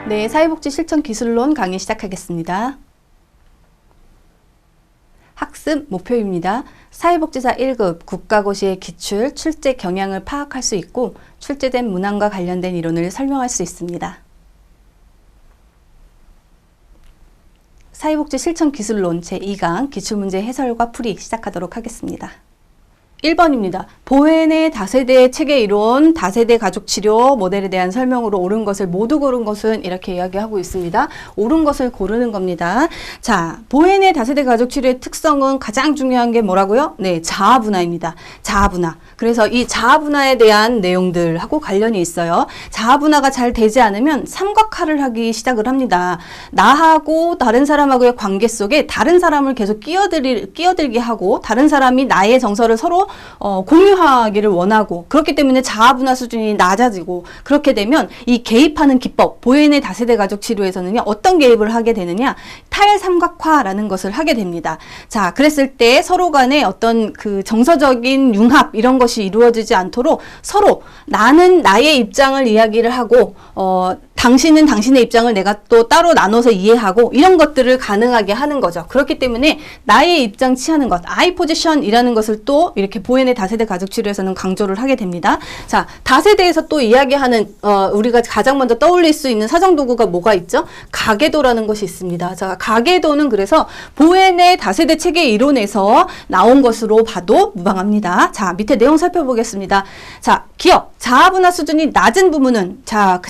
네, 사회복지 실천 기술론 강의 시작하겠습니다. 학습 목표입니다. 사회복지사 1급 국가고시의 기출, 출제 경향을 파악할 수 있고 출제된 문항과 관련된 이론을 설명할 수 있습니다. 사회복지 실천 기술론 제2강 기출문제 해설과 풀이 시작하도록 하겠습니다. 1번입니다. 보헨의 다세대 체계 이론, 다세대 가족 치료 모델에 대한 설명으로 옳은 것을 모두 고른 것은 이렇게 이야기하고 있습니다. 옳은 것을 고르는 겁니다. 자, 보헨의 다세대 가족 치료의 특성은 가장 중요한 게 뭐라고요? 네, 자아 분화입니다. 자아 분화. 그래서 이 자아 분화에 대한 내용들하고 관련이 있어요. 자아 분화가 잘 되지 않으면 삼각화를 하기 시작을 합니다. 나하고 다른 사람하고의 관계 속에 다른 사람을 계속 끼어들게 하고 다른 사람이 나의 정서를 서로 공유하기를 원하고 그렇기 때문에 자아 분화 수준이 낮아지고 그렇게 되면 이 개입하는 기법, 보헨의 다세대 가족 치료에서는요, 어떤 개입을 하게 되느냐? 탈삼각화라는 것을 하게 됩니다. 자, 그랬을 때 서로 간에 어떤 그 정서적인 융합 이런 것이 이루어지지 않도록 서로 나는 나의 입장을 이야기를 하고 당신은 당신의 입장을 내가 또 따로 나눠서 이해하고 이런 것들을 가능하게 하는 거죠. 그렇기 때문에 나의 입장 취하는 것, I 포지션이라는 것을 또 이렇게 보헨의 다세대 가족 치료에서는 강조를 하게 됩니다. 자, 다세대에서 또 이야기하는 우리가 가장 먼저 떠올릴 수 있는 사정 도구가 뭐가 있죠? 가계도라는 것이 있습니다. 자, 가계도는 그래서 보헨의 다세대 체계 이론에서 나온 것으로 봐도 무방합니다. 자, 밑에 내용 살펴보겠습니다. 자, 기억, 자아 분화 수준이 낮은 부분은 자아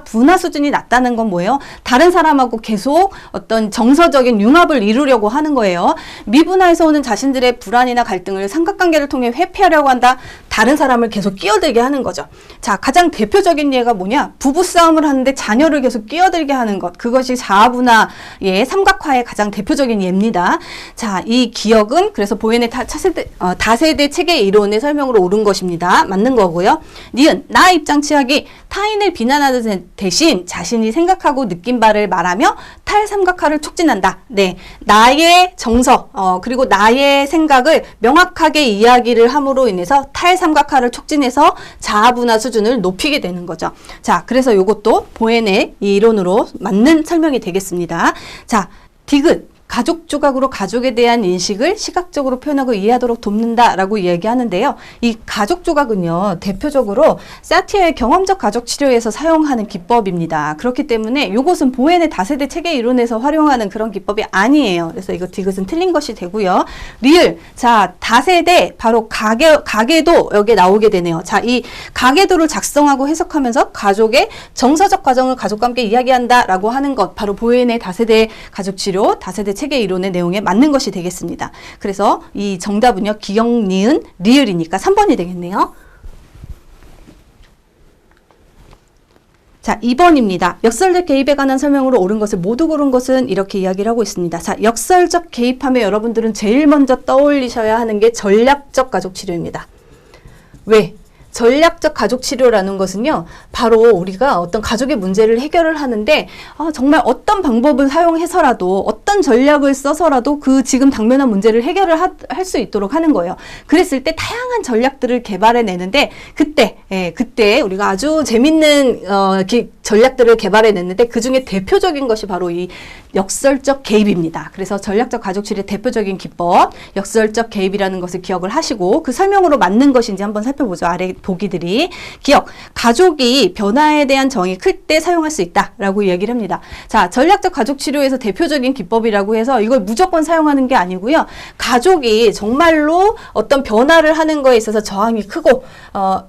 분화 수준이 낮다는 건 뭐예요? 다른 사람하고 계속 어떤 정서적인 융합을 이루려고 하는 거예요. 미분화에서 오는 자신들의 불안이나 갈등을 삼각관계를 통해 회피하려고 한다. 다른 사람을 계속 끼어들게 하는 거죠. 자, 가장 대표적인 예가 뭐냐? 부부싸움을 하는데 자녀를 계속 끼어들게 하는 것. 그것이 자아 분화의 삼각화의 가장 대표적인 예입니다. 자, 이 기억은 그래서 보헨의 다세대 체계 이론의 설명으로 옳은 것입니다. 맞는 거고요. 니은, 나 입장 취하기, 타인을 비난하는 대신 자신이 생각하고 느낀 바를 말하며 탈삼각화를 촉진한다. 네, 나의 정서 그리고 나의 생각을 명확하게 이야기를 함으로 인해서 탈삼각화를 촉진해서 자아분화 수준을 높이게 되는 거죠. 자, 그래서 이것도 보헨의 이론으로 맞는 설명이 되겠습니다. 자, 디귿. 가족 조각으로 가족에 대한 인식을 시각적으로 표현하고 이해하도록 돕는다라고 이야기하는데요. 이 가족 조각은요, 대표적으로 사티어의 경험적 가족 치료에서 사용하는 기법입니다. 그렇기 때문에 이것은 보헨의 다세대 체계 이론에서 활용하는 그런 기법이 아니에요. 그래서 이거 디귿은 틀린 것이 되고요. 리을, 자, 다세대 바로 가계도 여기에 나오게 되네요. 자, 이 가계도를 작성하고 해석하면서 가족의 정서적 과정을 가족과 함께 이야기한다라고 하는 것, 바로 보헨의 다세대 가족 치료, 다세대 체계 이론의 내용에 맞는 것이 되겠습니다. 그래서 이 정답은요, 기억, 니은, 리을이니까 3번이 되겠네요. 자, 2번입니다. 역설적 개입에 관한 설명으로 옳은 것을 모두 고른 것은 이렇게 이야기를 하고 있습니다. 자, 역설적 개입하면 여러분들은 제일 먼저 떠올리셔야 하는 게 전략적 가족 치료입니다. 왜? 전략적 가족 치료라는 것은요, 바로 우리가 어떤 가족의 문제를 해결을 하는데 정말 어떤 방법을 사용해서라도 어떤 전략을 써서라도 그 지금 당면한 문제를 해결을 할 수 있도록 하는 거예요. 그랬을 때 다양한 전략들을 개발해 내는데 그때 우리가 아주 재밌는 전략들을 개발해 냈는데 그 중에 대표적인 것이 바로 이 역설적 개입입니다. 그래서 전략적 가족 치료의 대표적인 기법, 역설적 개입이라는 것을 기억을 하시고 그 설명으로 맞는 것인지 한번 살펴보죠. 아래 보기들이. 기억, 가족이 변화에 대한 정이 클 때 사용할 수 있다라고 이야기를 합니다. 자, 전략적 가족 치료에서 대표적인 기법이라고 해서 이걸 무조건 사용하는 게 아니고요. 가족이 정말로 어떤 변화를 하는 거에 있어서 저항이 크고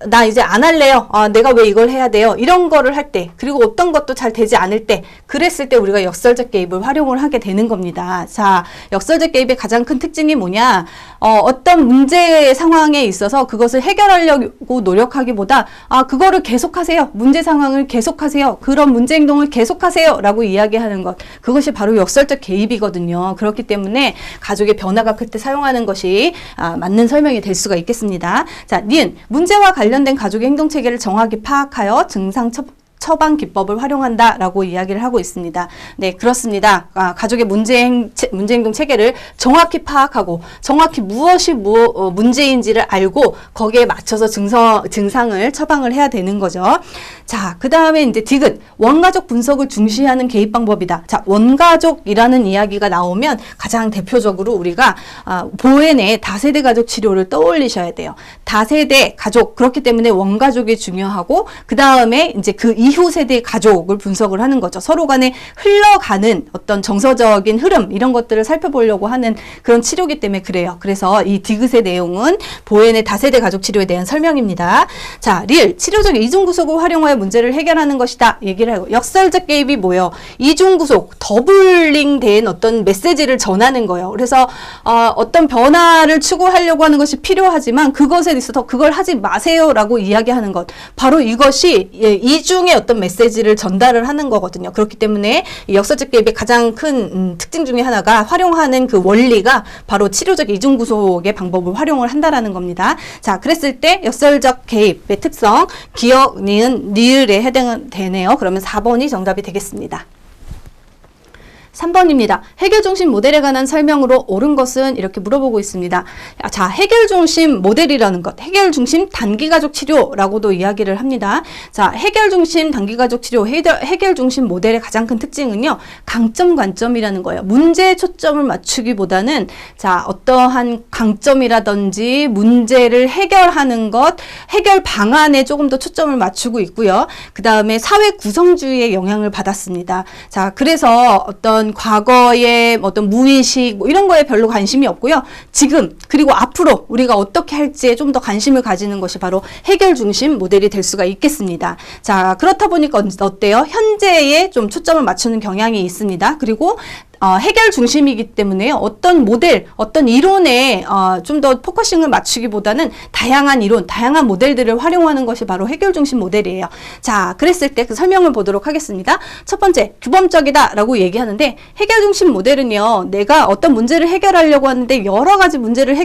나 이제 안 할래요. 내가 왜 이걸 해야 돼요? 이런 거를 할 때, 그리고 어떤 것도 잘 되지 않을 때, 그랬을 때 우리가 역설적 개입을 활용을 하게 되는 겁니다. 자, 역설적 개입의 가장 큰 특징이 뭐냐? 어떤 문제 상황에 있어서 그것을 해결하려고 노력하기보다 그거를 계속하세요. 문제 상황을 계속하세요. 그런 문제 행동을 계속하세요. 라고 이야기하는 것. 그것이 바로 역설적 개입이거든요. 그렇기 때문에 가족의 변화가 클 때 사용하는 것이 맞는 설명이 될 수가 있겠습니다. 자, 니은, 문제와 관련된 가족의 행동 체계를 정확히 파악하여 증상 처방 기법을 활용한다라고 이야기를 하고 있습니다. 네, 그렇습니다. 가족의 문제행동 체계를 정확히 파악하고 정확히 무엇이 문제인지를 알고 거기에 맞춰서 증상을 처방을 해야 되는 거죠. 자, 그 다음에 이제 디귿, 원가족 분석을 중시하는 개입 방법이다. 자, 원가족이라는 이야기가 나오면 가장 대표적으로 우리가 보헤네 다세대 가족 치료를 떠올리셔야 돼요. 다세대 가족, 그렇기 때문에 원가족이 중요하고 그 다음에 이제 그 이후 세대의 가족을 분석을 하는 거죠. 서로 간에 흘러가는 어떤 정서적인 흐름 이런 것들을 살펴보려고 하는 그런 치료기 때문에 그래요. 그래서 이 디귿의 내용은 보헤네 다세대 가족 치료에 대한 설명입니다. 자, 릴, 치료적 이중구속을 활용하여 문제를 해결하는 것이다. 얘기를 하고, 역설적 개입이 뭐예요? 이중구속, 더블링 된 어떤 메시지를 전하는 거예요. 그래서 어떤 변화를 추구하려고 하는 것이 필요하지만 그것에 있어서 그걸 하지 마세요라고 이야기하는 것. 바로 이것이 이중의 어떤 메시지를 전달을 하는 거거든요. 그렇기 때문에 이 역설적 개입의 가장 큰 특징 중에 하나가 활용하는 그 원리가 바로 치료적 이중구속의 방법을 활용을 한다라는 겁니다. 자, 그랬을 때 역설적 개입의 특성, 기억, 니은, 니을에 해당되네요. 그러면 4번이 정답이 되겠습니다. 3번입니다. 해결중심 모델에 관한 설명으로 옳은 것은 이렇게 물어보고 있습니다. 자, 해결중심 모델이라는 것, 해결중심 단기가족 치료라고도 이야기를 합니다. 자, 해결중심 단기가족 치료, 해결중심 모델의 가장 큰 특징은요, 강점, 관점이라는 거예요. 문제에 초점을 맞추기보다는 자, 어떠한 강점이라든지 문제를 해결하는 것, 해결 방안에 조금 더 초점을 맞추고 있고요. 그 다음에 사회 구성주의의 영향을 받았습니다. 자, 그래서 어떤 과거의 어떤 무의식 뭐 이런 거에 별로 관심이 없고요. 지금 그리고 앞으로 우리가 어떻게 할지에 좀 더 관심을 가지는 것이 바로 해결 중심 모델이 될 수가 있겠습니다. 자, 그렇다 보니까 어때요? 현재에 좀 초점을 맞추는 경향이 있습니다. 그리고 해결 중심이기 때문에 어떤 모델, 어떤 이론에 좀 더 포커싱을 맞추기보다는 다양한 이론, 다양한 모델들을 활용하는 것이 바로 해결 중심 모델이에요. 자, 그랬을 때 그 설명을 보도록 하겠습니다. 첫 번째, 규범적이다 라고 얘기하는데, 해결 중심 모델은요, 내가 어떤 문제를 해결하려고 하는데 여러 가지 문제를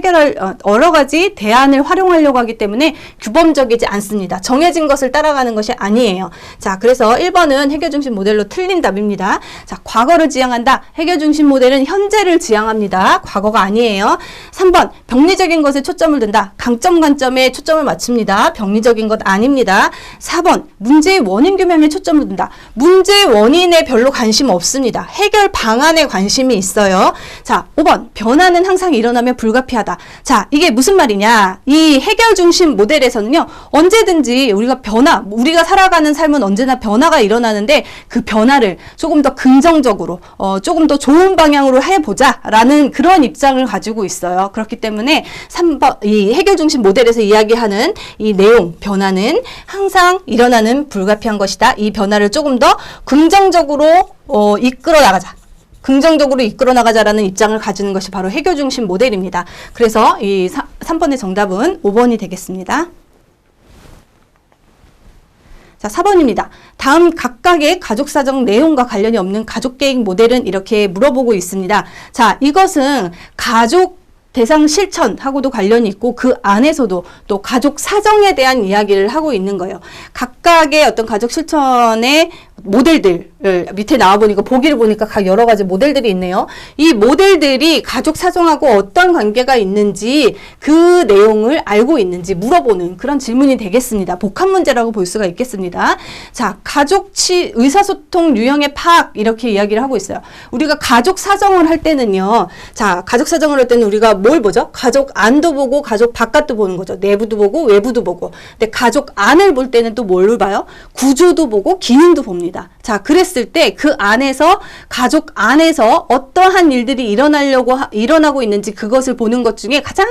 여러 가지 대안을 활용하려고 하기 때문에 규범적이지 않습니다. 정해진 것을 따라가는 것이 아니에요. 자, 그래서 1번은 해결 중심 모델로 틀린 답입니다. 자, 과거를 지향한다. 해결 중심 모델은 현재를 지향합니다. 과거가 아니에요. 3번, 병리적인 것에 초점을 둔다. 강점, 관점에 초점을 맞춥니다. 병리적인 것 아닙니다. 4번, 문제의 원인 규명에 초점을 둔다. 문제의 원인에 별로 관심 없습니다. 해결 방안에 관심이 있어요. 자, 5번, 변화는 항상 일어나면 불가피하다. 자, 이게 무슨 말이냐? 이 해결 중심 모델에서는요, 언제든지 우리가 살아가는 삶은 언제나 변화가 일어나는데 그 변화를 조금 더 긍정적으로, 조금 더 좋은 방향으로 해보자 라는 그런 입장을 가지고 있어요. 그렇기 때문에 3번, 이 해결 중심 모델에서 이야기하는 이 내용, 변화는 항상 일어나는 불가피한 것이다. 이 변화를 조금 더 긍정적으로 이끌어 나가자. 긍정적으로 이끌어 나가자라는 입장을 가지는 것이 바로 해결 중심 모델입니다. 그래서 이 3번의 정답은 5번이 되겠습니다. 자, 4번입니다. 다음 각각의 가족사정 내용과 관련이 없는 가족계획 모델은 이렇게 물어보고 있습니다. 자, 이것은 가족 대상 실천하고도 관련이 있고 그 안에서도 또 가족 사정에 대한 이야기를 하고 있는 거예요. 각각의 어떤 가족 실천의 모델들 밑에 나와보니까 보기를 보니까 각 여러 가지 모델들이 있네요. 이 모델들이 가족 사정하고 어떤 관계가 있는지 그 내용을 알고 있는지 물어보는 그런 질문이 되겠습니다. 복합 문제라고 볼 수가 있겠습니다. 자, 의사소통 유형의 파악 이렇게 이야기를 하고 있어요. 우리가 가족 사정을 할 때는요. 자, 가족 사정을 할 때는 우리가 뭘 보죠? 가족 안도 보고 가족 바깥도 보는 거죠. 내부도 보고 외부도 보고. 근데 가족 안을 볼 때는 또 뭘 봐요? 구조도 보고 기능도 봅니다. 자, 그랬을 때 그 안에서 가족 안에서 어떠한 일들이 일어나고 있는지 그것을 보는 것 중에 가장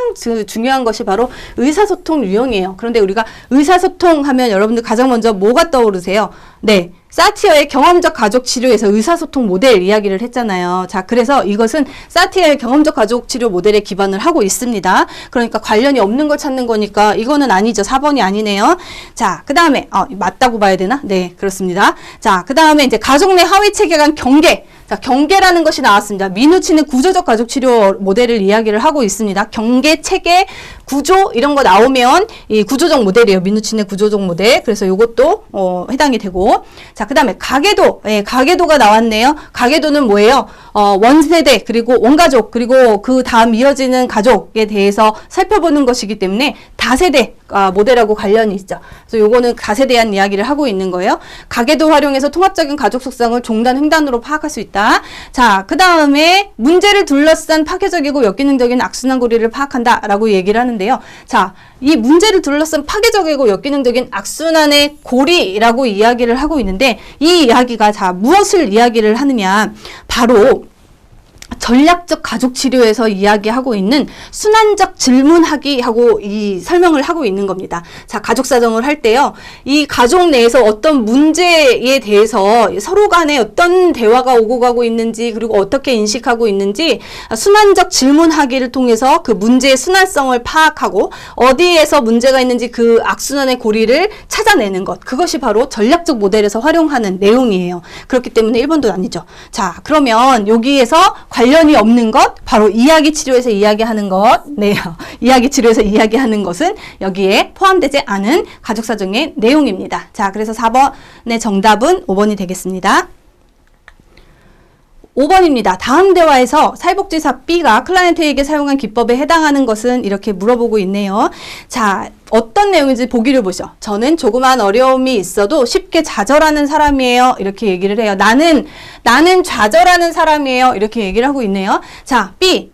중요한 것이 바로 의사소통 유형이에요. 그런데 우리가 의사소통 하면 여러분들 가장 먼저 뭐가 떠오르세요? 네. 사티어의 경험적 가족 치료에서 의사소통 모델 이야기를 했잖아요. 자, 그래서 이것은 사티어의 경험적 가족 치료 모델에 기반을 하고 있습니다. 그러니까 관련이 없는 걸 찾는 거니까 이거는 아니죠. 4번이 아니네요. 자, 그 다음에 맞다고 봐야 되나? 네, 그렇습니다. 자, 그 다음에 이제 가족 내 하위 체계 간 경계. 자, 경계라는 것이 나왔습니다. 민우치는 구조적 가족 치료 모델을 이야기를 하고 있습니다. 경계, 체계, 구조 이런 거 나오면 이 구조적 모델이에요. 민우치의 구조적 모델. 그래서 요것도 해당이 되고. 자, 그다음에 가계도. 예, 가계도가 나왔네요. 가계도는 뭐예요? 원세대 그리고 원가족 그리고 그 다음 이어지는 가족에 대해서 살펴보는 것이기 때문에 다세대 모델하고 관련이 있죠. 그래서 요거는 다세대에 대한 이야기를 하고 있는 거예요. 가계도 활용해서 통합적인 가족 속성을 종단 횡단으로 파악할 수 있다. 자, 그 다음에 문제를 둘러싼 파괴적이고 역기능적인 악순환 고리를 파악한다라고 얘기를 하는데요. 자, 이 문제를 둘러싼 파괴적이고 역기능적인 악순환의 고리라고 이야기를 하고 있는데 이 이야기가 자 무엇을 이야기를 하느냐, 바로 전략적 가족 치료에서 이야기하고 있는 순환적 질문하기하고 이 설명을 하고 있는 겁니다. 자, 가족 사정을 할 때요, 이 가족 내에서 어떤 문제에 대해서 서로 간에 어떤 대화가 오고 가고 있는지 그리고 어떻게 인식하고 있는지 순환적 질문하기를 통해서 그 문제의 순환성을 파악하고 어디에서 문제가 있는지 그 악순환의 고리를 찾아내는 것, 그것이 바로 전략적 모델에서 활용하는 내용이에요. 그렇기 때문에 1번도 아니죠. 자, 그러면 여기에서 관련이 없는 것, 바로 이야기 치료에서 이야기하는 것, 네, 이야기 치료에서 이야기하는 것은 여기에 포함되지 않은 가족 사정의 내용입니다. 자, 그래서 4번의 정답은 5번이 되겠습니다. 5번입니다. 다음 대화에서 사회복지사 B가 클라이언트에게 사용한 기법에 해당하는 것은 이렇게 물어보고 있네요. 자, 어떤 내용인지 보기를 보죠. 저는 조그만 어려움이 있어도 쉽게 좌절하는 사람이에요. 이렇게 얘기를 해요. 나는 좌절하는 사람이에요. 이렇게 얘기를 하고 있네요. 자, B,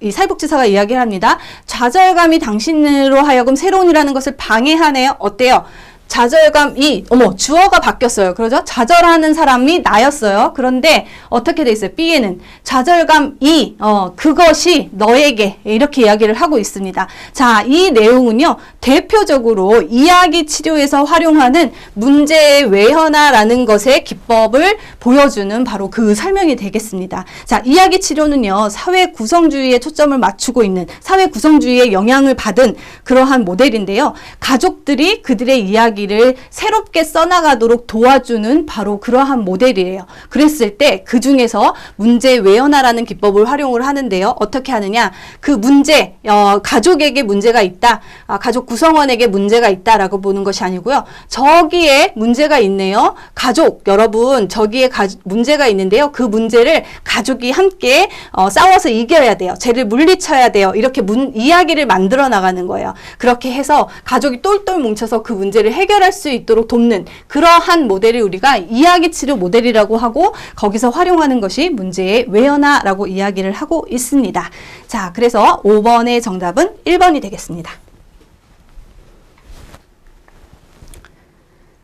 이 사회복지사가 이야기를 합니다. 좌절감이 당신으로 하여금 새로운이라는 것을 방해하네요. 어때요? 좌절감이, 주어가 바뀌었어요. 그러죠? 좌절하는 사람이 나였어요. 그런데 어떻게 돼 있어요? B에는 좌절감이, 그것이 너에게, 이렇게 이야기를 하고 있습니다. 자, 이 내용은요, 대표적으로 이야기 치료에서 활용하는 문제의 외현화라는 것의 기법을 보여주는 바로 그 설명이 되겠습니다. 자, 이야기 치료는요, 사회 구성주의에 초점을 맞추고 있는, 사회 구성주의의 영향을 받은 그러한 모델인데요. 가족들이 그들의 이야기를 새롭게 써나가도록 도와주는 바로 그러한 모델이에요. 그랬을 때 그 중에서 문제 외연화라는 기법을 활용을 하는데요. 어떻게 하느냐? 그 문제, 가족에게 문제가 있다, 가족 구성원에게 문제가 있다라고 보는 것이 아니고요. 저기에 문제가 있네요. 가족 여러분, 저기에 문제가 있는데요. 그 문제를 가족이 함께 싸워서 이겨야 돼요. 쟤를 물리쳐야 돼요. 이렇게 이야기를 만들어 나가는 거예요. 그렇게 해서 가족이 똘똘 뭉쳐서 그 문제를 해결할 수 있도록 돕는 그러한 모델을 우리가 이야기 치료 모델이라고 하고, 거기서 활용하는 것이 문제의 외연화라고 이야기를 하고 있습니다. 자, 그래서 5번의 정답은 1번이 되겠습니다.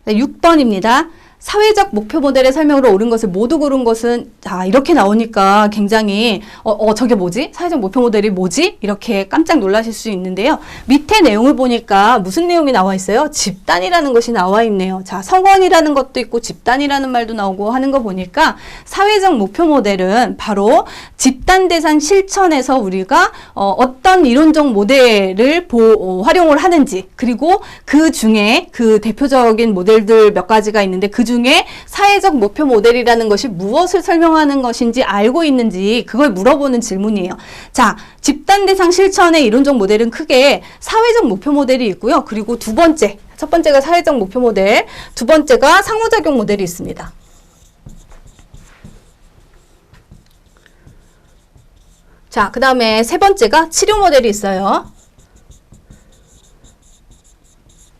네, 6번입니다. 사회적 목표 모델의 설명으로 옳은 것을 모두 고른 것은, 자, 이렇게 나오니까 굉장히 저게 뭐지? 사회적 목표 모델이 뭐지? 이렇게 깜짝 놀라실 수 있는데요. 밑에 내용을 보니까 무슨 내용이 나와 있어요? 집단이라는 것이 나와 있네요. 자, 성원이라는 것도 있고 집단이라는 말도 나오고 하는 거 보니까 사회적 목표 모델은 바로 집단 대상 실천에서 우리가 어떤 이론적 모델을 활용을 하는지, 그리고 그 중에 그 대표적인 모델들 몇 가지가 있는데 그 중에 사회적 목표 모델이라는 것이 무엇을 설명하는 것인지 알고 있는지, 그걸 물어보는 질문이에요. 자, 집단 대상 실천의 이론적 모델은 크게 사회적 목표 모델이 있고요. 그리고 두 번째, 첫 번째가 사회적 목표 모델, 두 번째가 상호작용 모델이 있습니다. 자, 그 다음에 세 번째가 치료 모델이 있어요.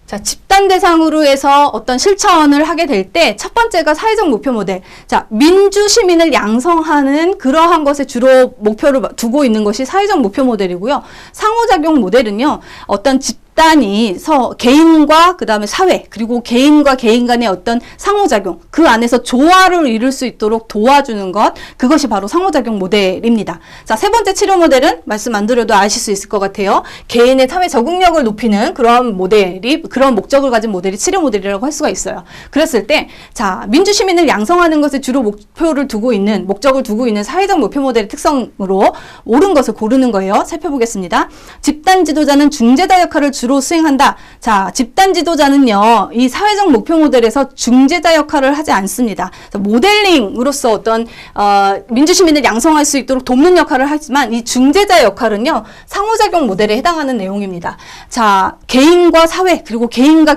자, 집단 대상으로 해서 어떤 실천을 하게 될 때 첫 번째가 사회적 목표 모델. 자, 민주 시민을 양성하는 그러한 것에 주로 목표를 두고 있는 것이 사회적 목표 모델이고요. 상호작용 모델은요, 어떤 집단이 개인과 그 다음에 사회, 그리고 개인과 개인 간의 어떤 상호작용, 그 안에서 조화를 이룰 수 있도록 도와주는 것, 그것이 바로 상호작용 모델입니다. 자, 세 번째 치료 모델은 말씀 안 드려도 아실 수 있을 것 같아요. 개인의 사회 적응력을 높이는 그런 모델이, 그런 목적을 가진 모델이 치료 모델이라고 할 수가 있어요. 그랬을 때, 자, 민주시민을 양성하는 것에 주로 목적을 두고 있는 사회적 목표 모델의 특성으로 옳은 것을 고르는 거예요. 살펴보겠습니다. 집단 지도자는 중재자 역할을 주로 주로 수행한다. 자, 집단 지도자는요, 이 사회적 목표 모델에서 중재자 역할을 하지 않습니다. 모델링으로서 어떤 민주시민을 양성할 수 있도록 돕는 역할을 하지만 이 중재자 역할은요, 상호작용 모델에 해당하는 내용입니다. 자, 개인과 사회 그리고 개인과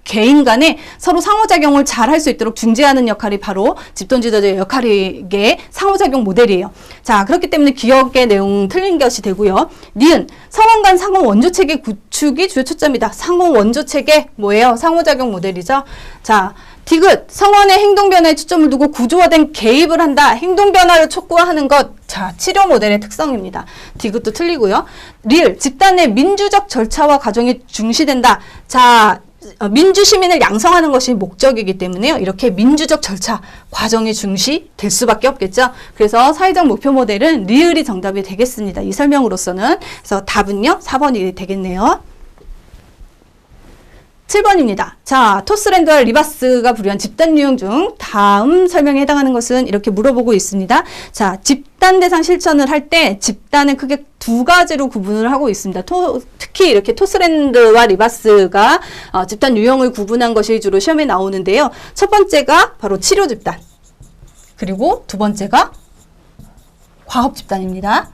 개인 간에 서로 상호작용을 잘 할 수 있도록 중재하는 역할이 바로 집단지도자의 역할이게 상호작용 모델이에요. 자, 그렇기 때문에 기억의 내용 틀린 것이 되고요. 니은, 성원 간 상호 원조체계 구축이 주요 초점이다. 상호 원조체계 뭐예요? 상호작용 모델이죠. 자, 디귿, 성원의 행동변화에 초점을 두고 구조화된 개입을 한다. 행동변화를 촉구하는 것. 자, 치료 모델의 특성입니다. 디귿도 틀리고요. 리을, 집단의 민주적 절차와 과정이 중시된다. 자, 민주시민을 양성하는 것이 목적이기 때문에요. 이렇게 민주적 절차, 과정이 중시될 수밖에 없겠죠. 그래서 사회적 목표 모델은 리을이 정답이 되겠습니다. 이 설명으로서는. 그래서 답은요, 4번이 되겠네요. 7번입니다. 자, 토스랜드와 리바스가 부류한 집단 유형 중 다음 설명에 해당하는 것은 이렇게 물어보고 있습니다. 자, 집단 대상 실천을 할 때 집단은 크게 두 가지로 구분을 하고 있습니다. 특히 이렇게 토스랜드와 리바스가 집단 유형을 구분한 것이 주로 시험에 나오는데요. 첫 번째가 바로 치료 집단, 그리고 두 번째가 과업 집단입니다.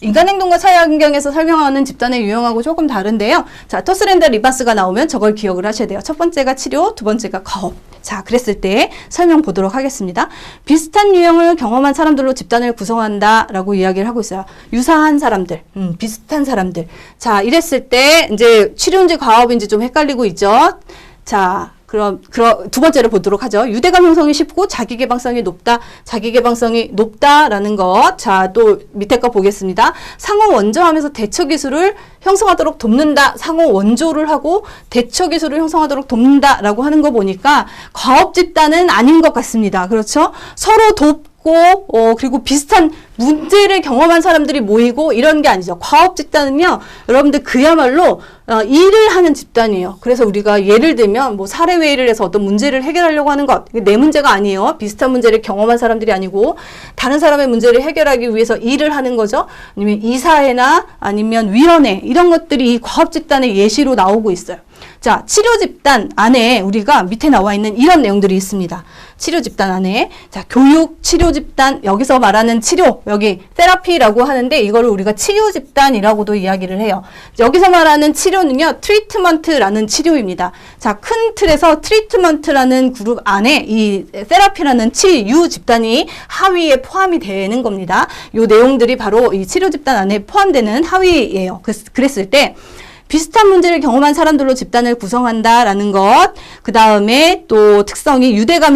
인간 행동과 사회 환경에서 설명하는 집단의 유형하고 조금 다른데요. 자, 토스랜드, 리바스가 나오면 저걸 기억을 하셔야 돼요. 첫 번째가 치료, 두 번째가 과업. 자, 그랬을 때 설명 보도록 하겠습니다. 비슷한 유형을 경험한 사람들로 집단을 구성한다 라고 이야기를 하고 있어요. 유사한 사람들, 비슷한 사람들. 자, 이랬을 때 이제 치료인지 과업인지 좀 헷갈리고 있죠. 자, 그럼 두 번째를 보도록 하죠. 유대감 형성이 쉽고 자기개방성이 높다. 자기개방성이 높다라는 것. 자, 또 밑에 거 보겠습니다. 상호 원조하면서 대처 기술을 형성하도록 돕는다. 상호 원조를 하고 대처 기술을 형성하도록 돕는다라고 하는 거 보니까 과업 집단은 아닌 것 같습니다. 그렇죠? 서로 그리고 비슷한 문제를 경험한 사람들이 모이고 이런 게 아니죠. 과업 집단은요, 여러분들 그야말로 일을 하는 집단이에요. 그래서 우리가 예를 들면 뭐 사례회의를 해서 어떤 문제를 해결하려고 하는 것, 내 문제가 아니에요. 비슷한 문제를 경험한 사람들이 아니고 다른 사람의 문제를 해결하기 위해서 일을 하는 거죠. 아니면 이사회나 아니면 위원회, 이런 것들이 이 과업 집단의 예시로 나오고 있어요. 자, 치료 집단 안에 우리가 밑에 나와 있는 이런 내용들이 있습니다. 치료 집단 안에, 자, 교육 치료 집단, 여기서 말하는 치료, 여기 테라피라고 하는데 이거를 우리가 치유 집단이라고도 이야기를 해요. 여기서 말하는 치료는요, 트리트먼트라는 치료입니다. 자, 큰 틀에서 트리트먼트라는 그룹 안에 이 테라피라는 치유 집단이 하위에 포함이 되는 겁니다. 요 내용들이 바로 이 치료 집단 안에 포함되는 하위예요. 그랬을 때 비슷한 문제를 경험한 사람들로 집단을 구성한다라는 것, 그 다음에 또 특성이 유대감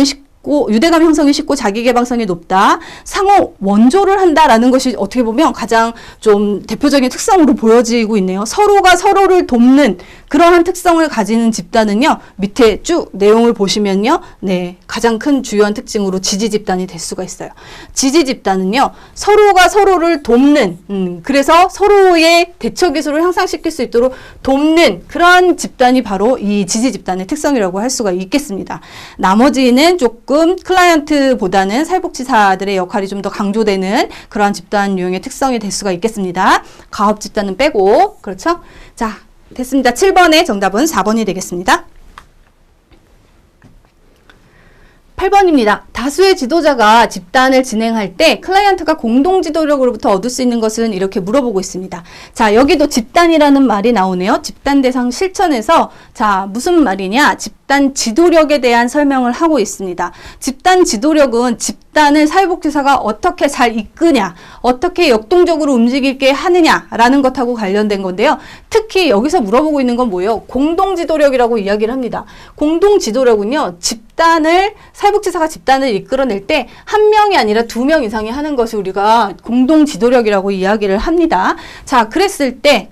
형성이 쉽고 자기개방성이 높다. 상호 원조를 한다라는 것이 어떻게 보면 가장 좀 대표적인 특성으로 보여지고 있네요. 서로가 서로를 돕는 그러한 특성을 가지는 집단은요, 밑에 쭉 내용을 보시면요, 네, 가장 큰 주요한 특징으로 지지 집단이 될 수가 있어요. 지지 집단은요, 서로가 서로를 돕는, 그래서 서로의 대처 기술을 향상시킬 수 있도록 돕는 그러한 집단이 바로 이 지지 집단의 특성이라고 할 수가 있겠습니다. 나머지는 조금 클라이언트보다는 사회복지사들의 역할이 좀 더 강조되는 그러한 집단 유형의 특성이 될 수가 있겠습니다. 가업 집단은 빼고, 그렇죠? 자, 됐습니다. 7번의 정답은 4번이 되겠습니다. 8번입니다. 다수의 지도자가 집단을 진행할 때 클라이언트가 공동 지도력으로부터 얻을 수 있는 것은 이렇게 물어보고 있습니다. 자, 여기도 집단이라는 말이 나오네요. 집단 대상 실천에서, 자, 무슨 말이냐? 집단 지도력에 대한 설명을 하고 있습니다. 집단 지도력은 집단을 사회복지사가 어떻게 잘 이끄냐, 어떻게 역동적으로 움직이게 하느냐라는 것하고 관련된 건데요. 특히 여기서 물어보고 있는 건 뭐예요? 공동지도력이라고 이야기를 합니다. 공동지도력은요, 사회복지사가 집단을 이끌어낼 때 한 명이 아니라 2명 이상이 하는 것을 우리가 공동지도력이라고 이야기를 합니다. 자, 그랬을 때,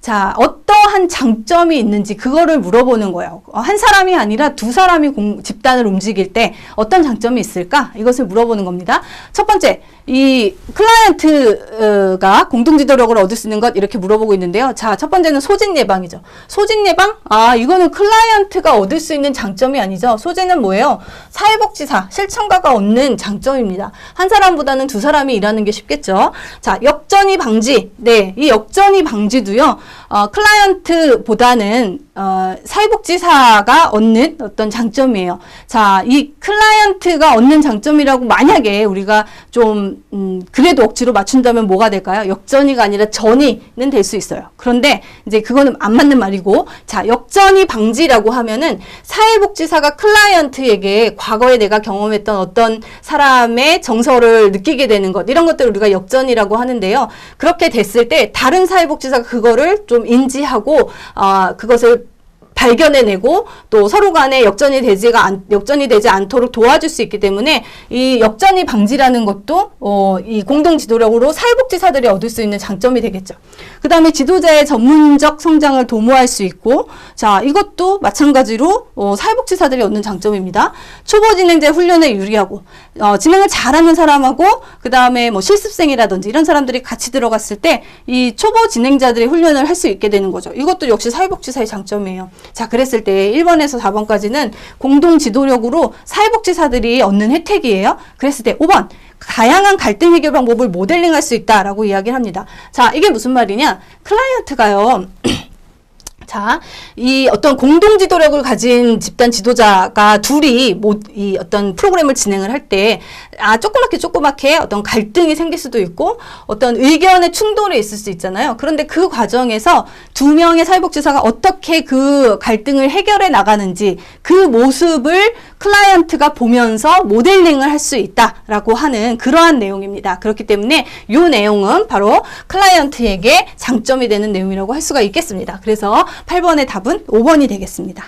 자, 어떠한 장점이 있는지 그거를 물어보는 거예요. 한 사람이 아니라 두 사람이 집단을 움직일 때 어떤 장점이 있을까? 이것을 물어보는 겁니다. 첫 번째, 이 클라이언트가 공동지도력을 얻을 수 있는 것 이렇게 물어보고 있는데요. 자, 첫 번째는 소진 예방이죠. 소진 예방? 아, 이거는 클라이언트가 얻을 수 있는 장점이 아니죠. 소진은 뭐예요? 사회복지사, 실천가가 얻는 장점입니다. 한 사람보다는 두 사람이 일하는 게 쉽겠죠. 자, 역전이 방지. 네, 이 역전이 방지도요. 클라이언트보다는 사회복지사가 얻는 어떤 장점이에요. 자, 이 클라이언트가 얻는 장점이라고 만약에 우리가 좀 그래도 억지로 맞춘다면 뭐가 될까요? 역전이가 아니라 전이는 될 수 있어요. 그런데 이제 그거는 안 맞는 말이고, 자, 역전이 방지라고 하면은 사회복지사가 클라이언트에게 과거에 내가 경험했던 어떤 사람의 정서를 느끼게 되는 것, 이런 것들을 우리가 역전이라고 하는데요. 그렇게 됐을 때 다른 사회복지사가 그거를 좀 인지하고 그것을 발견해내고 또 서로 간에 역전이 되지 않도록 도와줄 수 있기 때문에 이 역전이 방지라는 것도 이 공동 지도력으로 사회복지사들이 얻을 수 있는 장점이 되겠죠. 그 다음에 지도자의 전문적 성장을 도모할 수 있고, 자, 이것도 마찬가지로 사회복지사들이 얻는 장점입니다. 초보 진행자 훈련에 유리하고, 진행을 잘하는 사람하고 그 다음에 뭐 실습생이라든지 이런 사람들이 같이 들어갔을 때 이 초보 진행자들의 훈련을 할 수 있게 되는 거죠. 이것도 역시 사회복지사의 장점이에요. 자, 그랬을 때 1번에서 4번까지는 공동 지도력으로 사회복지사들이 얻는 혜택이에요. 그랬을 때 5번 다양한 갈등 해결 방법을 모델링할 수 있다라고 이야기를 합니다. 자, 이게 무슨 말이냐? 클라이언트가요. 자, 이 어떤 공동 지도력을 가진 집단 지도자가 둘이 이 어떤 프로그램을 진행을 할 때, 조그맣게 어떤 갈등이 생길 수도 있고, 어떤 의견의 충돌이 있을 수 있잖아요. 그런데 그 과정에서 두 명의 사회복지사가 어떻게 그 갈등을 해결해 나가는지 그 모습을 클라이언트가 보면서 모델링을 할 수 있다라고 하는 그러한 내용입니다. 그렇기 때문에 이 내용은 바로 클라이언트에게 장점이 되는 내용이라고 할 수가 있겠습니다. 그래서 8번의 답은 5번이 되겠습니다.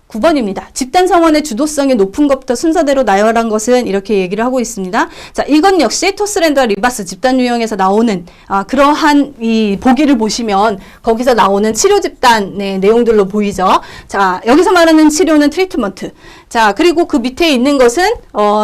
9번입니다. 집단 성원의 주도성이 높은 것부터 순서대로 나열한 것은 이렇게 얘기를 하고 있습니다. 자, 이건 역시 토스랜드와 리바스 집단 유형에서 나오는 그러한 이 보기를 보시면 거기서 나오는 치료 집단의 내용들로 보이죠. 자, 여기서 말하는 치료는 트리트먼트. 자, 그리고 그 밑에 있는 것은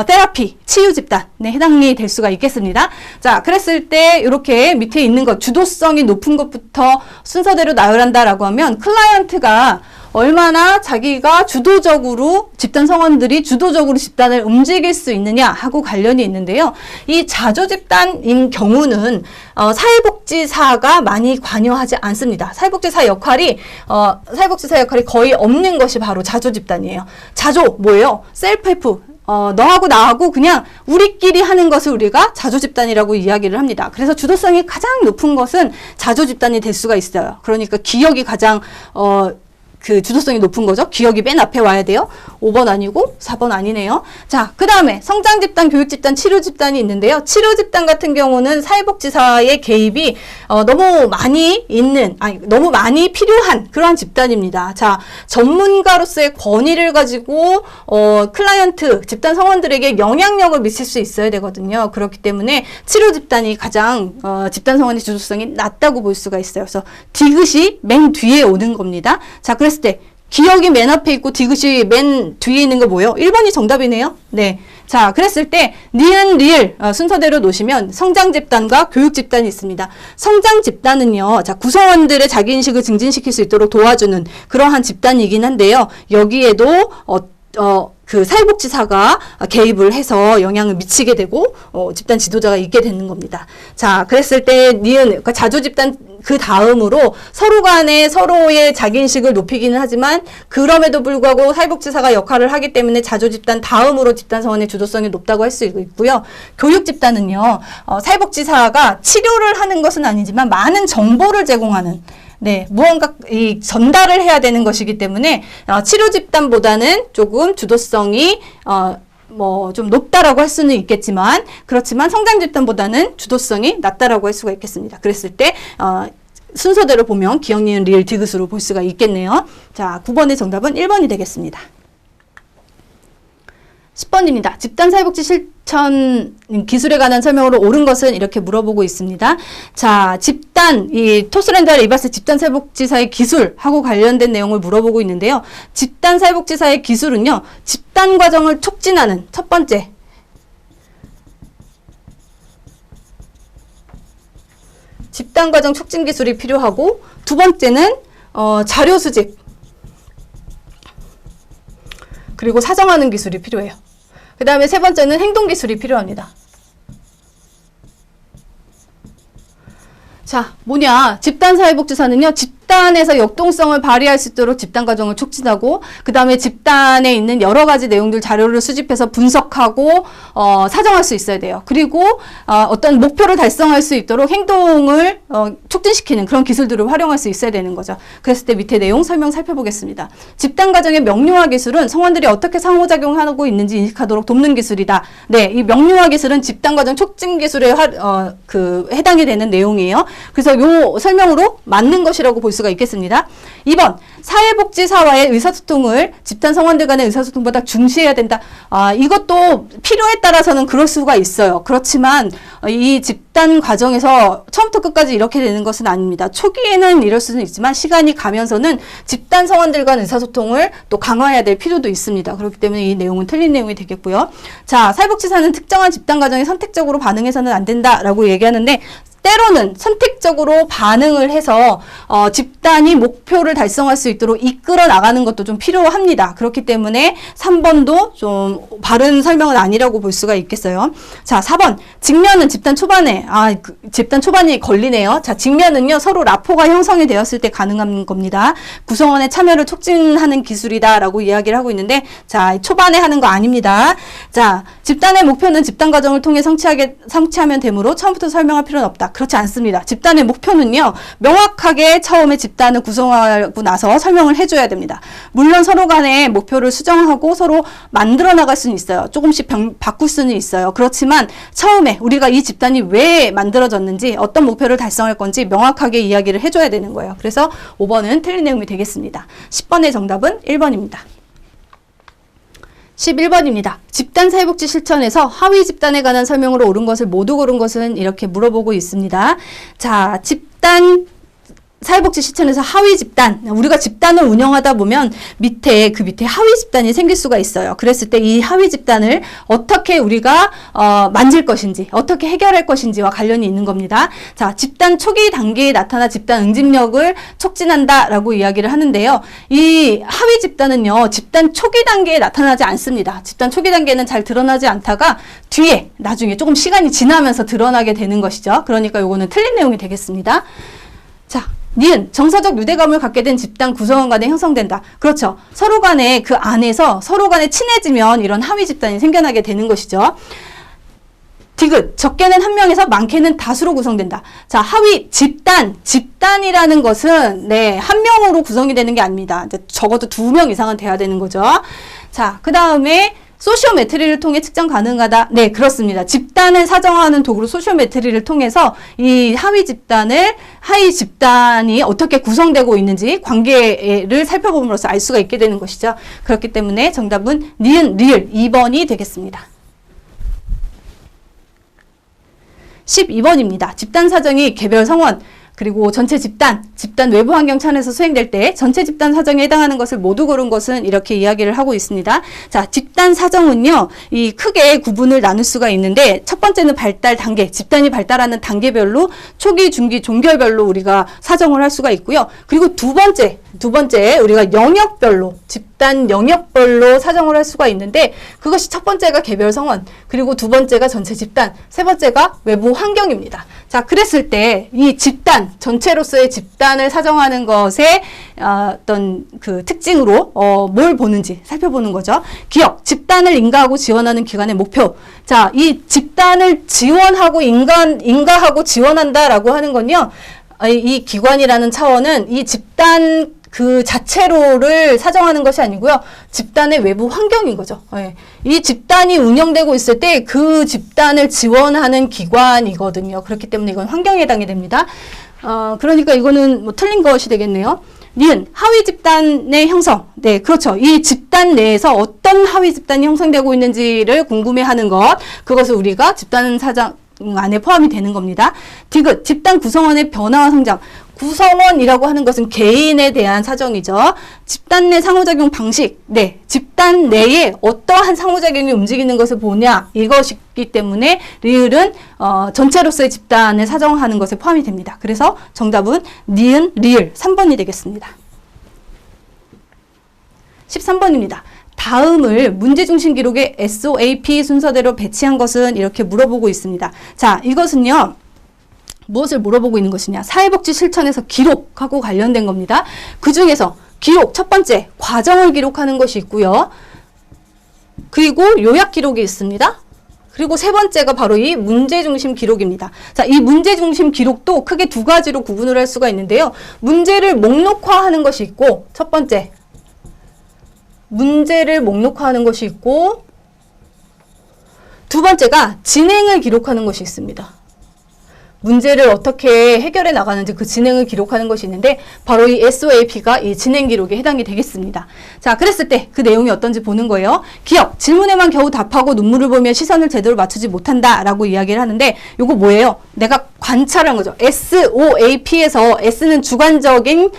테라피, 치유 집단에 해당이 될 수가 있겠습니다. 자, 그랬을 때 이렇게 밑에 있는 것, 주도성이 높은 것부터 순서대로 나열한다라고 하면 클라이언트가 얼마나 자기가 주도적으로 집단 성원들이 주도적으로 집단을 움직일 수 있느냐 하고 관련이 있는데요. 이 자조 집단인 경우는 사회복지사가 많이 관여하지 않습니다. 사회복지사 역할이 거의 없는 것이 바로 자조 집단이에요. 자조 뭐예요? 셀프헬프. 너하고 나하고 그냥 우리끼리 하는 것을 우리가 자조 집단이라고 이야기를 합니다. 그래서 주도성이 가장 높은 것은 자조 집단이 될 수가 있어요. 그러니까 기억이 가장 그 주도성이 높은 거죠. 기억이 맨 앞에 와야 돼요. 5번 아니고 4번 아니네요. 자, 그 다음에 성장집단, 교육집단, 치료집단이 있는데요. 치료집단 같은 경우는 사회복지사의 개입이 너무 많이 필요한 그러한 집단입니다. 자, 전문가로서의 권위를 가지고 클라이언트, 집단 성원들에게 영향력을 미칠 수 있어야 되거든요. 그렇기 때문에 치료집단이 가장 집단 성원의 주도성이 낮다고 볼 수가 있어요. 그래서 디귿이 맨 뒤에 오는 겁니다. 자, 그랬을 때 기억이 맨 앞에 있고 디귿이 맨 뒤에 있는 거 뭐예요? 1번이 정답이네요. 네. 자, 그랬을 때 니은, 리을 순서대로 놓으시면 성장집단과 교육집단이 있습니다. 성장집단은요, 자, 구성원들의 자기인식을 증진시킬 수 있도록 도와주는 그러한 집단이긴 한데요. 여기에도 그 사회복지사가 개입을 해서 영향을 미치게 되고 집단 지도자가 있게 되는 겁니다. 자, 그랬을 때 니은, 그러니까 자조 집단 그 다음으로 서로 간에 서로의 자기인식을 높이기는 하지만 그럼에도 불구하고 사회복지사가 역할을 하기 때문에 자조 집단 다음으로 집단 성원의 주도성이 높다고 할 수 있고요. 교육 집단은요, 사회복지사가 치료를 하는 것은 아니지만 많은 정보를 제공하는 무언가 전달을 해야 되는 것이기 때문에 치료 집단보다는 조금 주도성이 좀 높다라고 할 수는 있겠지만, 그렇지만 성장 집단보다는 주도성이 낮다라고 할 수가 있겠습니다. 그랬을 때 순서대로 보면 기억, 니은, 리을, 디귿으로 볼 수가 있겠네요. 자, 9번의 정답은 1번이 되겠습니다. 10번입니다. 집단 사회복지 실천 기술에 관한 설명으로 옳은 것은 이렇게 물어보고 있습니다. 자, 이 토스랜드와 리바스 집단 사회복지사의 기술하고 관련된 내용을 물어보고 있는데요. 집단 사회복지사의 기술은요, 집단 과정을 촉진하는 첫 번째, 집단 과정 촉진 기술이 필요하고, 두 번째는 자료 수집, 그리고 사정하는 기술이 필요해요. 그 다음에 세 번째는 행동 기술이 필요합니다. 자, 뭐냐. 집단사회복지사는요, 집단에서 역동성을 발휘할 수 있도록 집단과정을 촉진하고, 그 다음에 집단에 있는 여러 가지 내용들 자료를 수집해서 분석하고, 사정할 수 있어야 돼요. 그리고, 어떤 목표를 달성할 수 있도록 행동을, 촉진시키는 그런 기술들을 활용할 수 있어야 되는 거죠. 그랬을 때 밑에 내용 설명 살펴보겠습니다. 집단과정의 명료화 기술은 성원들이 어떻게 상호작용하고 있는지 인식하도록 돕는 기술이다. 네, 이 명료화 기술은 집단과정 촉진 기술에 해당이 되는 내용이에요. 그래서 요 설명으로 맞는 것이라고 볼 수가 있겠습니다. 2번, 사회복지사와의 의사소통을 집단 성원들 간의 의사소통보다 중시해야 된다. 이것도 필요에 따라서는 그럴 수가 있어요. 그렇지만 이 집단 과정에서 처음부터 끝까지 이렇게 되는 것은 아닙니다. 초기에는 이럴 수는 있지만 시간이 가면서는 집단 성원들 간 의사소통을 또 강화해야 될 필요도 있습니다. 그렇기 때문에 이 내용은 틀린 내용이 되겠고요. 자, 사회복지사는 특정한 집단 과정에 선택적으로 반응해서는 안 된다라고 얘기하는데, 때로는 선택적으로 반응을 해서 집단이 목표를 달성할 수 있도록 이끌어 나가는 것도 좀 필요합니다. 그렇기 때문에 3번도 좀 바른 설명은 아니라고 볼 수가 있겠어요. 자, 4번. 직면은 집단 초반에 집단 초반이 걸리네요. 자, 직면은요, 서로 라포가 형성이 되었을 때 가능한 겁니다. 구성원의 참여를 촉진하는 기술이다라고 이야기를 하고 있는데, 자, 초반에 하는 거 아닙니다. 자, 집단의 목표는 집단 과정을 통해 성취하면 되므로 처음부터 설명할 필요는 없다. 그렇지 않습니다. 집단의 목표는요, 명확하게 처음에 집단을 구성하고 나서 설명을 해줘야 됩니다. 물론 서로 간에 목표를 수정하고 서로 만들어 나갈 수는 있어요. 조금씩 바꿀 수는 있어요. 그렇지만 처음에 우리가 이 집단이 왜 만들어졌는지, 어떤 목표를 달성할 건지 명확하게 이야기를 해줘야 되는 거예요. 그래서 5번은 틀린 내용이 되겠습니다. 10번의 정답은 1번입니다. 11번입니다. 집단 사회복지 실천에서 하위 집단에 관한 설명으로 옳은 것을 모두 고른 것은 이렇게 물어보고 있습니다. 자, 집단 사회복지 실천에서 하위 집단, 우리가 집단을 운영하다 보면 그 밑에 하위 집단이 생길 수가 있어요. 그랬을 때 이 하위 집단을 어떻게 우리가 만질 것인지, 어떻게 해결할 것인지와 관련이 있는 겁니다. 자, 집단 초기 단계에 나타나 집단 응집력을 촉진한다라고 이야기를 하는데요. 이 하위 집단은요, 집단 초기 단계에 나타나지 않습니다. 집단 초기 단계는 잘 드러나지 않다가 뒤에 나중에 조금 시간이 지나면서 드러나게 되는 것이죠. 그러니까 요거는 틀린 내용이 되겠습니다. 자, 니은 정서적 유대감을 갖게 된 집단 구성원 간에 형성된다. 그렇죠. 서로 간에 그 안에서 서로 간에 친해지면 이런 하위 집단이 생겨나게 되는 것이죠. 디귿 적게는 한 명에서 많게는 다수로 구성된다. 자, 하위 집단이라는 것은 한 명으로 구성이 되는 게 아닙니다. 적어도 2명 이상은 돼야 되는 거죠. 자, 그 다음에 소시오메트리를 통해 측정 가능하다. 네, 그렇습니다. 집단을 사정하는 도구로 소시오메트리를 통해서 이 하위 집단이 어떻게 구성되고 있는지 관계를 살펴봄으로써 알 수가 있게 되는 것이죠. 그렇기 때문에 정답은 니은, 리을 2번이 되겠습니다. 12번입니다. 집단 사정이 개별 성원, 그리고 전체 집단 외부 환경 차원에서 수행될 때 전체 집단 사정에 해당하는 것을 모두 고른 것은 이렇게 이야기를 하고 있습니다. 자, 집단 사정은요, 이 크게 구분을 나눌 수가 있는데, 첫 번째는 발달 단계, 집단이 발달하는 단계별로 초기, 중기, 종결별로 우리가 사정을 할 수가 있고요. 그리고 두 번째 우리가 영역별로, 집단 영역별로 사정을 할 수가 있는데, 그것이 첫 번째가 개별 성원, 그리고 두 번째가 전체 집단, 세 번째가 외부 환경입니다. 자, 그랬을 때 이 집단 전체로서의 집단을 사정하는 것의 어떤 그 특징으로 뭘 보는지 살펴보는 거죠. 기억, 집단을 인가하고 지원하는 기관의 목표. 자, 이 집단을 지원하고 인가하고 지원한다라고 하는 건요, 이 기관이라는 차원은 이 집단 그 자체로를 사정하는 것이 아니고요. 집단의 외부 환경인 거죠. 예. 이 집단이 운영되고 있을 때 그 집단을 지원하는 기관이거든요. 그렇기 때문에 이건 환경에 해당이 됩니다. 그러니까 이거는 뭐 틀린 것이 되겠네요. 니은, 하위 집단의 형성. 네, 그렇죠. 이 집단 내에서 어떤 하위 집단이 형성되고 있는지를 궁금해하는 것. 그것을 우리가 집단 사정 안에 포함이 되는 겁니다. 디귿, 집단 구성원의 변화와 성장. 구성원이라고 하는 것은 개인에 대한 사정이죠. 집단 내 상호작용 방식. 네, 집단 내에 어떠한 상호작용이 움직이는 것을 보냐, 이것이기 때문에 리을은 전체로서의 집단을 사정하는 것에 포함이 됩니다. 그래서 정답은 니은, 리을 3번이 되겠습니다. 13번입니다. 다음을 문제중심 기록의 SOAP 순서대로 배치한 것은 이렇게 물어보고 있습니다. 자, 이것은요, 무엇을 물어보고 있는 것이냐? 사회복지 실천에서 기록하고 관련된 겁니다. 그 중에서 기록, 첫 번째, 과정을 기록하는 것이 있고요. 그리고 요약 기록이 있습니다. 그리고 세 번째가 바로 이 문제중심 기록입니다. 자, 이 문제중심 기록도 크게 두 가지로 구분을 할 수가 있는데요. 문제를 목록화하는 것이 있고, 첫 번째, 문제를 목록화하는 것이 있고, 두 번째가 진행을 기록하는 것이 있습니다. 문제를 어떻게 해결해 나가는지 그 진행을 기록하는 것이 있는데 바로 이 SOAP가 이 진행 기록에 해당이 되겠습니다. 자, 그랬을 때 그 내용이 어떤지 보는 거예요. 기억, 질문에만 겨우 답하고 눈물을 보며 시선을 제대로 맞추지 못한다 라고 이야기를 하는데 요거 뭐예요? 내가 관찰한 거죠. SOAP에서 S는 주관적인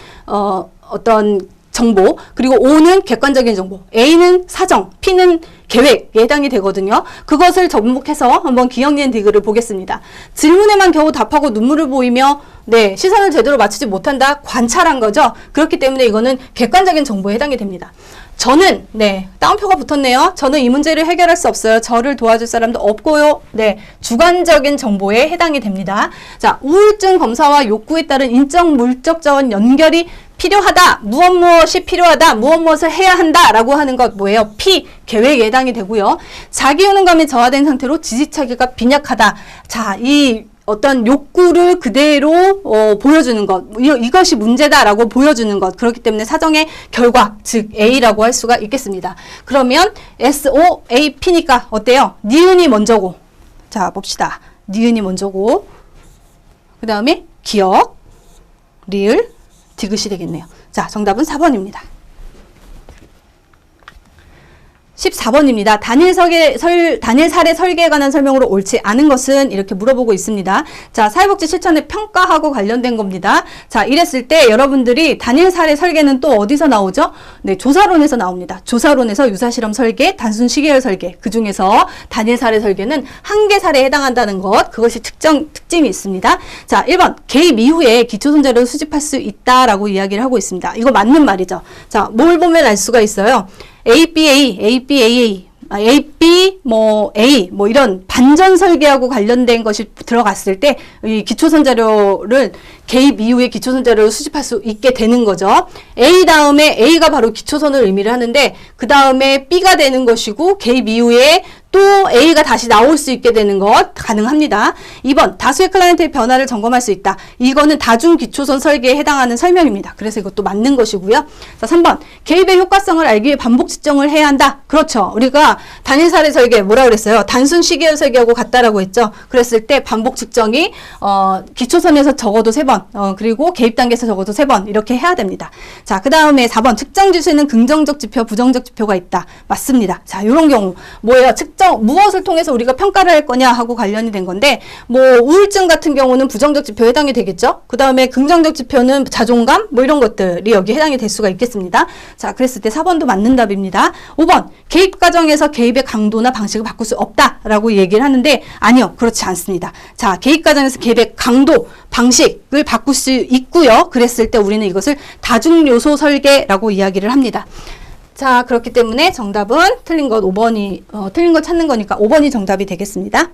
어떤 정보, 그리고 O는 객관적인 정보, A는 사정, P는 계획에 해당이 되거든요. 그것을 접목해서 한번 기억 니은 디귿을 보겠습니다. 질문에만 겨우 답하고 눈물을 보이며 네, 시선을 제대로 맞추지 못한다. 관찰한 거죠. 그렇기 때문에 이거는 객관적인 정보에 해당이 됩니다. 저는 네, 따옴표가 붙었네요. 저는 이 문제를 해결할 수 없어요. 저를 도와줄 사람도 없고요. 네, 주관적인 정보에 해당이 됩니다. 자, 우울증 검사와 욕구에 따른 인적 물적 자원 연결이 필요하다. 무엇이 필요하다. 무엇을 해야 한다. 라고 하는 것 뭐예요? P, 계획에 해당이 되고요. 자기 효능감이 저하된 상태로 지지차기가 빈약하다. 자, 이 어떤 욕구를 그대로 보여주는 것. 이것이 문제다라고 보여주는 것. 그렇기 때문에 사정의 결과, 즉 A라고 할 수가 있겠습니다. 그러면 SOAP니까 어때요? 니은이 먼저고. 자, 봅시다. 니은이 먼저고. 그 다음에 기억, 리을, 디귿이 되겠네요. 자, 정답은 4번입니다. 14번입니다. 단일 사례 설계에 관한 설명으로 옳지 않은 것은 이렇게 물어보고 있습니다. 자, 사회복지 실천의 평가하고 관련된 겁니다. 자, 이랬을 때 여러분들이 단일 사례 설계는 또 어디서 나오죠? 네, 조사론에서 나옵니다. 조사론에서 유사실험 설계, 단순 시계열 설계, 그 중에서 단일 사례 설계는 한 개 사례에 해당한다는 것, 그것이 특징이 있습니다. 자, 1번, 개입 이후에 기초손자료를 수집할 수 있다라고 이야기를 하고 있습니다. 이거 맞는 말이죠. 자, 뭘 보면 알 수가 있어요. ABA, ABAA, AB, A, 이런 반전 설계하고 관련된 것이 들어갔을 때, 이 기초선자료를 개입 이후에 기초선자료를 수집할 수 있게 되는 거죠. A 다음에 A가 바로 기초선을 의미를 하는데, 그 다음에 B가 되는 것이고, 개입 이후에 또 A가 다시 나올 수 있게 되는 것 가능합니다. 2번, 다수의 클라이언트의 변화를 점검할 수 있다. 이거는 다중 기초선 설계에 해당하는 설명입니다. 그래서 이것도 맞는 것이고요. 자, 3번, 개입의 효과성을 알기 위해 반복 측정을 해야 한다. 그렇죠. 우리가 단일 사례 설계 뭐라 그랬어요? 단순 시계열 설계하고 같다라고 했죠. 그랬을 때 반복 측정이 기초선에서 적어도 3번, 그리고 개입 단계에서 적어도 3번 이렇게 해야 됩니다. 자, 그 다음에 4번, 측정 지수에는 긍정적 지표, 부정적 지표가 있다. 맞습니다. 자, 이런 경우 뭐예요? 무엇을 통해서 우리가 평가를 할 거냐 하고 관련이 된 건데, 우울증 같은 경우는 부정적 지표에 해당이 되겠죠. 그 다음에 긍정적 지표는 자존감 이런 것들이 여기에 해당이 될 수가 있겠습니다. 자, 그랬을 때 4번도 맞는 답입니다. 5번, 개입 과정에서 개입의 강도나 방식을 바꿀 수 없다라고 얘기를 하는데, 아니요, 그렇지 않습니다. 자, 개입 과정에서 개입의 강도, 방식을 바꿀 수 있고요. 그랬을 때 우리는 이것을 다중 요소 설계라고 이야기를 합니다. 자, 그렇기 때문에 정답은 틀린 것 5번이, 틀린 것 찾는 거니까 5번이 정답이 되겠습니다.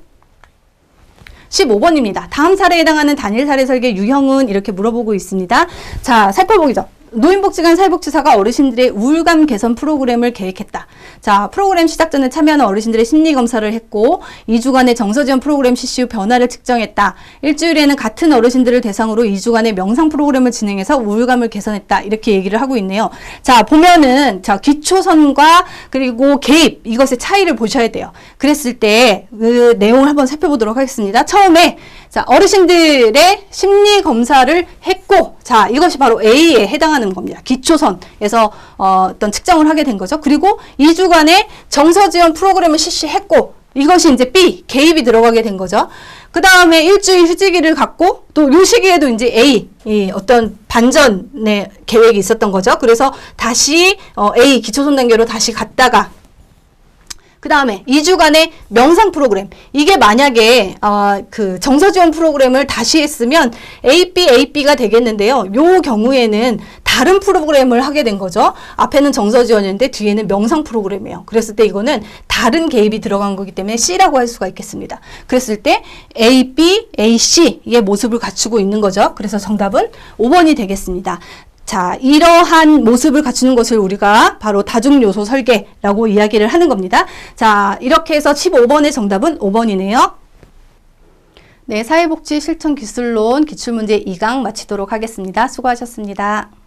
15번입니다. 다음 사례에 해당하는 단일 사례 설계 유형은 이렇게 물어보고 있습니다. 자, 살펴보기죠. 노인복지관 사회복지사가 어르신들의 우울감 개선 프로그램을 계획했다. 자, 프로그램 시작 전에 참여하는 어르신들의 심리검사를 했고 2주간의 정서지원 프로그램 실시 후 변화를 측정했다. 일주일에는 같은 어르신들을 대상으로 2주간의 명상 프로그램을 진행해서 우울감을 개선했다. 이렇게 얘기를 하고 있네요. 자, 보면은 자, 기초선과 그리고 개입 이것의 차이를 보셔야 돼요. 그랬을 때 그 내용을 한번 살펴보도록 하겠습니다. 처음에 자, 어르신들의 심리검사를 했고, 자, 이것이 바로 A에 해당하는 겁니다. 기초선에서 어떤 측정을 하게 된 거죠. 그리고 2주간의 정서지원 프로그램을 실시했고, 이것이 이제 B, 개입이 들어가게 된 거죠. 그 다음에 일주일 휴지기를 갖고, 또 요 시기에도 이제 A, 이 어떤 반전의 계획이 있었던 거죠. 그래서 다시 A, 기초선 단계로 다시 갔다가, 그 다음에 2주간의 명상 프로그램. 이게 만약에 그 정서지원 프로그램을 다시 했으면 AB가 되겠는데요. 요 경우에는 다른 프로그램을 하게 된 거죠. 앞에는 정서지원이었는데 뒤에는 명상 프로그램이에요. 그랬을 때 이거는 다른 개입이 들어간 거기 때문에 C라고 할 수가 있겠습니다. 그랬을 때 A, B, A, C의 모습을 갖추고 있는 거죠. 그래서 정답은 5번이 되겠습니다. 자, 이러한 모습을 갖추는 것을 우리가 바로 다중요소 설계라고 이야기를 하는 겁니다. 자, 이렇게 해서 15번의 정답은 5번이네요. 네, 사회복지 실천기술론 기출문제 2강 마치도록 하겠습니다. 수고하셨습니다.